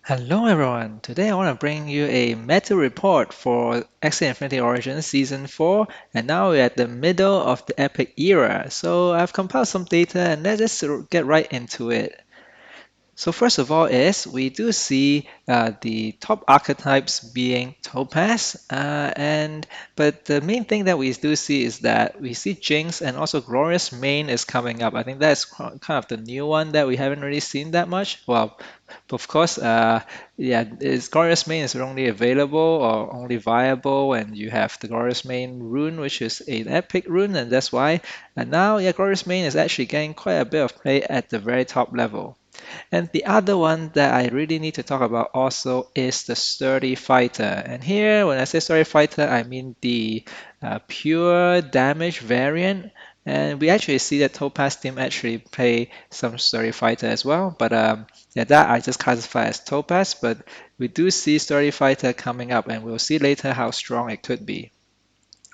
Hello everyone! Today I want to bring you a meta report for Axie Infinity Origins Season 4, and now we're at the middle of the epic era. So I've compiled some data and let's just get right into it. So first of all is we do see the top archetypes being Topaz, but the main thing that we do see is that we see Jinx and also Glorious Mane is coming up. I think that's kind of the new one that we haven't really seen that much. Well, of course, yeah, Glorious Mane is only available or only viable when you have the Glorious Mane rune, which is an epic rune, and that's why. And now, yeah, Glorious Mane is actually getting quite a bit of play at the very top level. And the other one that I really need to talk about also is the Sturdy Fighter. And here, when I say Sturdy Fighter, I mean the pure damage variant. And we actually see that Topaz team actually play some Sturdy Fighter as well. But yeah, that I just classify as Topaz. But we do see Sturdy Fighter coming up, and we'll see later how strong it could be.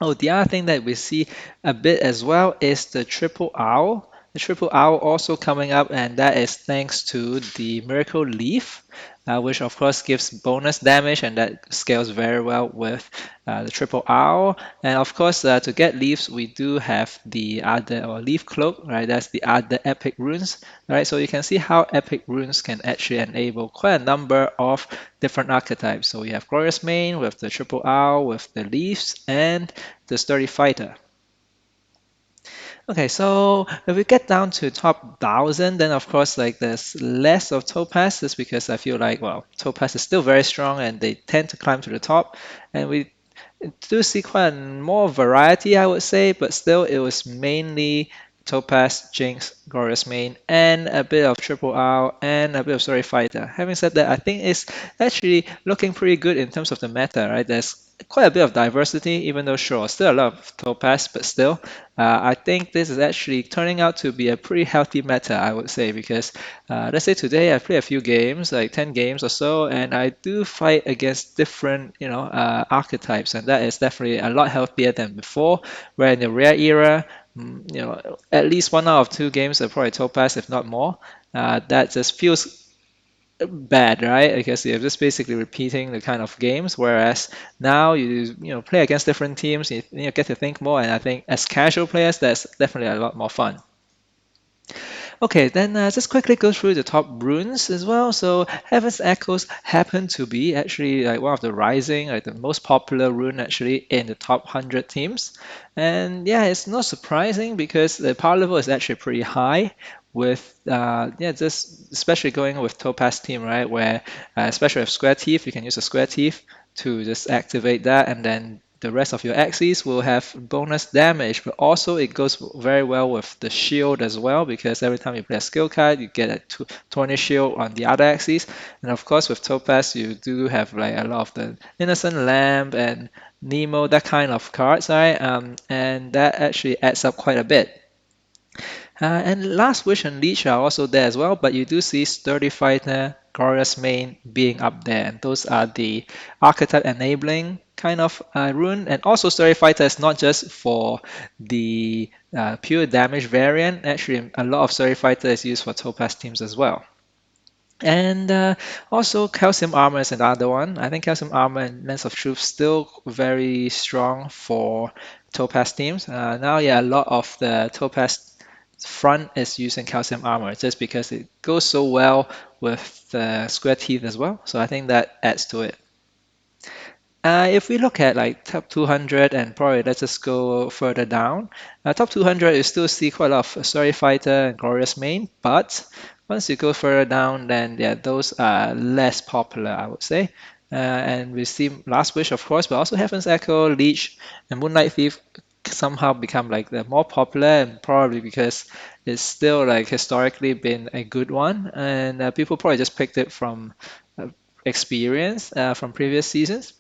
Oh, the other thing that we see a bit as well is the triple owl. The triple owl also coming up, and that is thanks to the Miracle Leaf, which of course gives bonus damage, and that scales very well with the triple owl. And of course, to get leaves, we do have the other or leaf cloak, right? That's the other epic runes, right? So you can see how epic runes can actually enable quite a number of different archetypes. So we have Glorious Mane with the triple owl, with the leaves, and the Sturdy Fighter. Okay, so if we get down to top 1000, then of course like there's less of Topaz, just because I feel like, well, Topaz is still very strong and they tend to climb to the top, and we do see quite more variety, I would say, but still it was mainly Topaz, Jinx, Glorious Mane, and a bit of Triple R and a bit of Story Fighter. Having said that, I think it's actually looking pretty good in terms of the meta, right? There's quite a bit of diversity, even though sure, still a lot of Topaz, but still, I think this is actually turning out to be a pretty healthy meta, I would say, because let's say today I play a few games, like 10 games or so, and I do fight against different, archetypes, and that is definitely a lot healthier than before, where in the rare era, at least one out of two games are probably Topaz, if not more. That just feels bad, right? Because you're just basically repeating the kind of games. Whereas now you play against different teams, you get to think more, and I think as casual players, that's definitely a lot more fun. Okay, then just quickly go through the top runes as well. So Heaven's Echoes happen to be actually like one of the rising, like the most popular rune actually in the top 100 teams. And yeah, it's not surprising because the power level is actually pretty high with yeah, just especially going with Topaz team, right? Where especially with Square Teeth, you can use a Square Teeth to just activate that, and then the rest of your axes will have bonus damage, but also it goes very well with the shield as well, because every time you play a skill card, you get a 20 shield on the other axes. And of course, with Topaz, you do have like a lot of the Innocent Lamb and Nemo, that kind of cards, right? And that actually adds up quite a bit. And Last Wish and Leech are also there as well, but you do see Sturdy Fighter, Glorious Mane being up there. And those are the archetype enabling kind of rune. And also Sturdy Fighter is not just for the pure damage variant. Actually, a lot of Sturdy Fighter is used for Topaz teams as well. And also Calcium Armor is another one. I think Calcium Armor and Lens of Truth still very strong for Topaz teams. Now, yeah, a lot of the Topaz front is using Calcium Armor just because it goes so well with the Square Teeth as well. So I think that adds to it. If we look at like top 200 and probably let's just go further down, top 200 you still see quite a lot of Story Fighter and Glorious Mane, but once you go further down, then yeah, those are less popular, I would say. And we see Last Wish, of course, but also Heaven's Echo, Leech, and Moonlight Thief somehow become like the more popular, and probably because it's still like historically been a good one, and people probably just picked it from experience from previous seasons.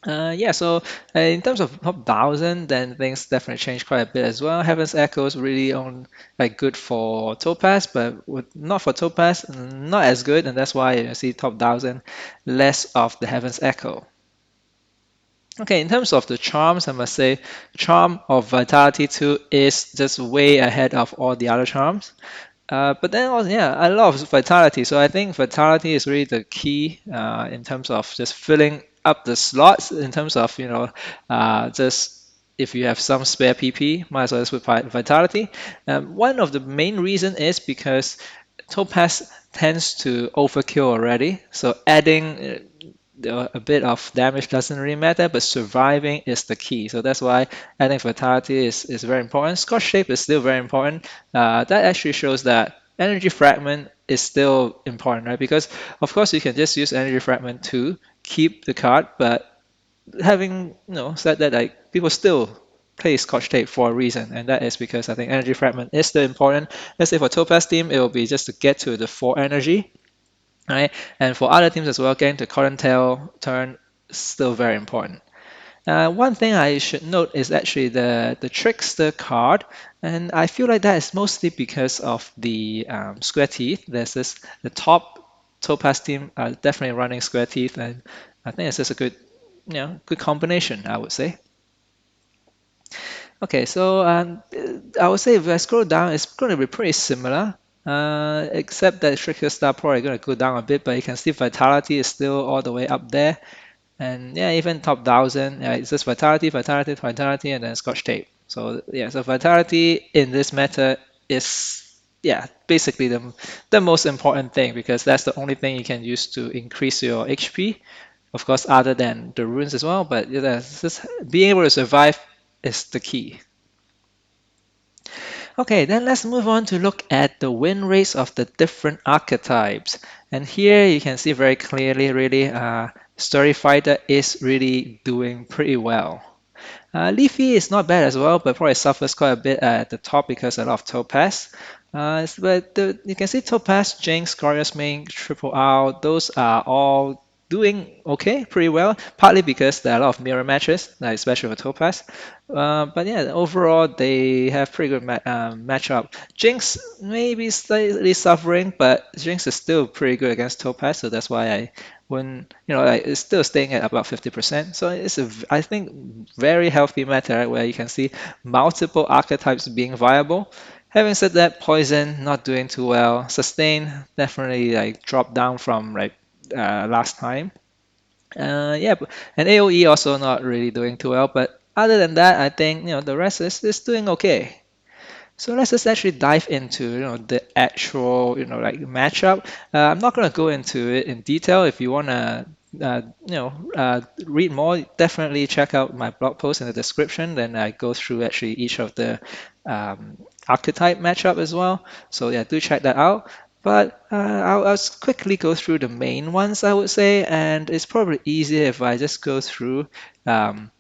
Yeah, so in terms of top 1000, then things definitely changed quite a bit as well. Heaven's Echoes really on like good for Topaz, but not for Topaz, not as good, and that's why you see top 1000 less of the Heaven's Echo. Okay, in terms of the charms, I must say, Charm of Vitality 2 is just way ahead of all the other charms. But then also, yeah, I love vitality. So I think vitality is really the key in terms of just filling up the slots. In terms of just if you have some spare PP, might as well just put vitality. One of the main reason is because Topaz tends to overkill already. So adding a bit of damage doesn't really matter, but surviving is the key. So that's why adding vitality is very important. Scorch shape is still very important. That actually shows that energy fragment is still important, right? Because of course you can just use energy fragment to keep the card, but having said that, like people still play Scotch tape for a reason, and that is because I think energy fragment is still important. Let's say for Topaz team, it will be just to get to the 4 energy, right? And for other teams as well, getting to Cottontail turn is still very important. One thing I should note is actually the Trickster card, and I feel like that is mostly because of the square teeth. There's this the top Topaz team are definitely running square teeth, and I think it's just a good combination, I would say. Okay, so I would say if I scroll down, it's going to be pretty similar, except that Trickster Star probably going to go down a bit, but you can see Vitality is still all the way up there. And yeah, even top 1000, yeah, it's just vitality, vitality, vitality, and then Scotch tape. So yeah, so vitality in this meta is yeah basically the most important thing because that's the only thing you can use to increase your HP. Of course, other than the runes as well, but yeah, just being able to survive is the key. Okay, then let's move on to look at the win rates of the different archetypes. And here you can see very clearly, really, Story Fighter is really doing pretty well. Leafy is not bad as well, but probably suffers quite a bit at the top because a lot of Topaz. But you can see Topaz, Jinx, Glorious Main, Triple R, those are all doing okay, pretty well, partly because there are a lot of mirror matches, especially for Topaz. But yeah, overall they have pretty good matchup. Jinx maybe slightly suffering, but Jinx is still pretty good against Topaz, so that's why I when like, it's still staying at about 50%. So it's I think very healthy meta right, where you can see multiple archetypes being viable. Having said that, poison not doing too well. Sustain definitely like dropped down from like last time. Yeah, and AOE also not really doing too well. But other than that, I think the rest is doing okay. So let's just actually dive into the actual like matchup. I'm not going to go into it in detail. If you want to read more, definitely check out my blog post in the description. Then I go through actually each of the um, archetype matchup as well. So yeah, do check that out. But I'll just quickly go through the main ones, I would say, and it's probably easier if I just um,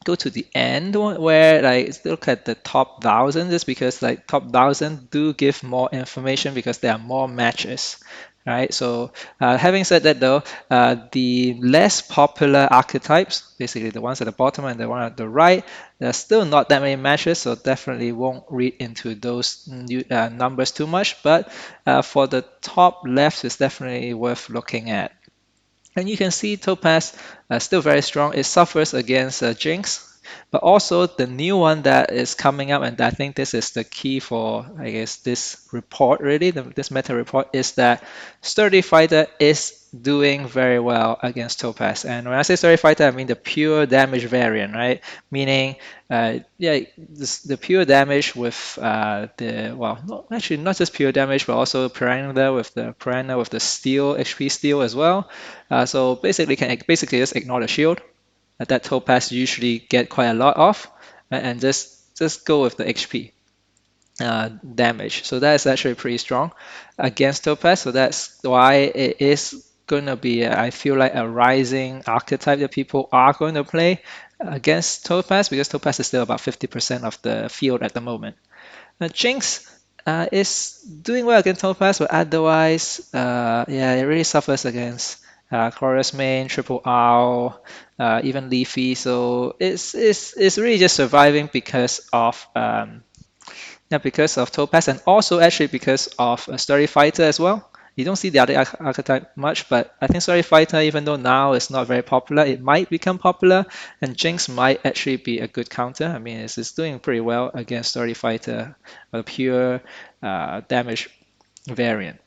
go to the end where like look at the top 1000 just because like top 1000 do give more information because there are more matches, right? So having said that though, the less popular archetypes, basically the ones at the bottom and the one at the right, there's still not that many matches, so definitely won't read into those numbers too much, but for the top left is definitely worth looking at. And you can see Topaz still very strong. It suffers against Jinx, but also the new one that is coming up, and I think this is the key for, I guess, this report really, this meta report, is that Sturdy Fighter is doing very well against Topaz. And when I say Sturdy Fighter, I mean the pure damage variant, right? Meaning, yeah, the pure damage with well, actually not just pure damage, but also Piranha with the steel, HP steel as well. So basically, can basically just ignore the shield that Topaz usually get quite a lot of, and just go with the HP damage. So that is actually pretty strong against Topaz. So that's why it is going to be, I feel like, a rising archetype that people are going to play against Topaz because Topaz is still about 50% of the field at the moment. Jinx is doing well against Topaz, but otherwise, yeah, it really suffers against Chorus Main, Triple R, even Leafy. So it's really just surviving because of Topaz and also actually because of Story Fighter as well. You don't see the other archetype much, but I think Story Fighter, even though now it's not very popular, it might become popular, and Jinx might actually be a good counter. I mean, it's doing pretty well against Story Fighter, a pure damage variant.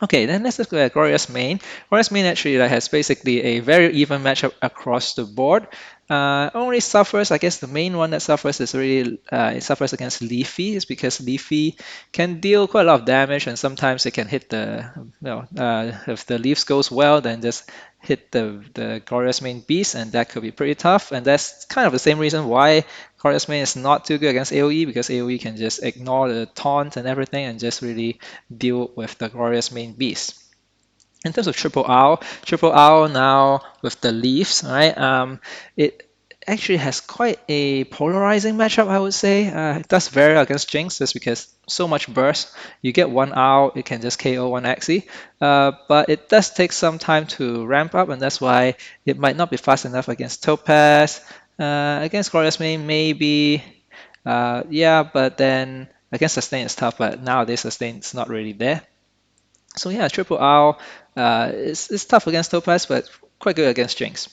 Okay, then let's look at Glorious Main. Glorious Main actually has basically a very even matchup across the board. Only suffers, I guess the main one that suffers is really it suffers against Leafy, is because Leafy can deal quite a lot of damage, and sometimes it can hit if the Leafs goes well, then just hit the Glorious Main beast, and that could be pretty tough. And that's kind of the same reason why Glorious Main is not too good against AoE, because AoE can just ignore the taunt and everything and just really deal with the Glorious Main beast. In terms of Triple R now with the Leafs, right? It actually has quite a polarizing matchup, I would say. It does vary against Jinx just because so much burst. You get one out, it can just KO one Axie. But it does take some time to ramp up, and that's why it might not be fast enough against Topaz. Against Glorious Main, maybe. Yeah, but then against Sustain is tough, but nowadays Sustain is not really there. So yeah, Triple R is tough against Topaz, but quite good against Jinx.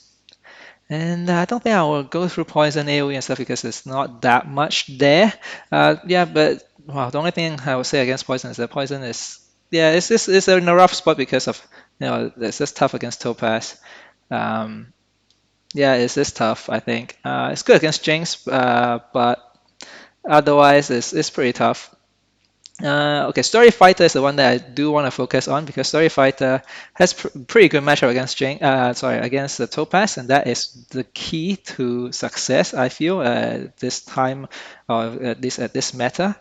And I don't think I will go through Poison AoE and stuff because it's not that much there. Yeah, but wow, the only thing I would say against Poison is that Poison is yeah, it's in a rough spot because of it's just tough against Topaz. Um, yeah, it's just tough. I think it's good against Jinx, but otherwise it's pretty tough. Okay, Story Fighter is the one that I do want to focus on because Story Fighter has pretty good matchup against against the Topaz, and that is the key to success. I feel this time, or at least at this meta,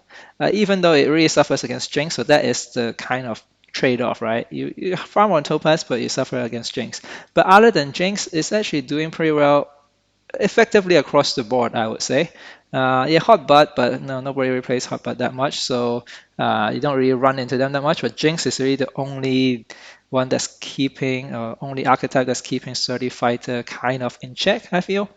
even though it really suffers against Jinx, so that is the kind of trade-off, right? You farm on Topaz, but you suffer against Jinx. But other than Jinx, it's actually doing pretty well effectively across the board, I would say. Yeah, hot butt, but no, nobody really plays hot butt that much, so you don't really run into them that much. But Jinx is really the only one that's keeping, or only archetype that's keeping Sturdy Fighter kind of in check, I feel.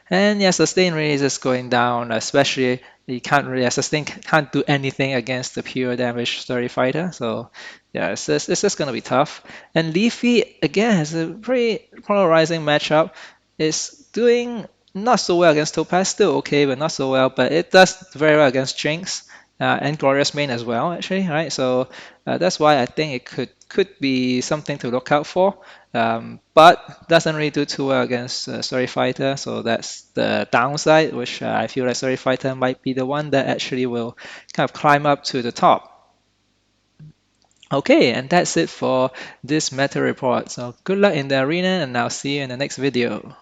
And yeah, sustain really is just going down, especially you can't really sustain can't do anything against the pure damage Sturdy Fighter. So yeah, it's just gonna be tough. And Leafy again has a pretty polarizing matchup. It's doing not so well against Topaz, still okay, but not so well. But it does very well against Jinx and Glorious Main as well, actually, right? So that's why I think it could be something to look out for. But doesn't really do too well against Story Fighter, so that's the downside, which I feel like Story Fighter might be the one that actually will kind of climb up to the top. Okay, and that's it for this meta report. So good luck in the arena, and I'll see you in the next video.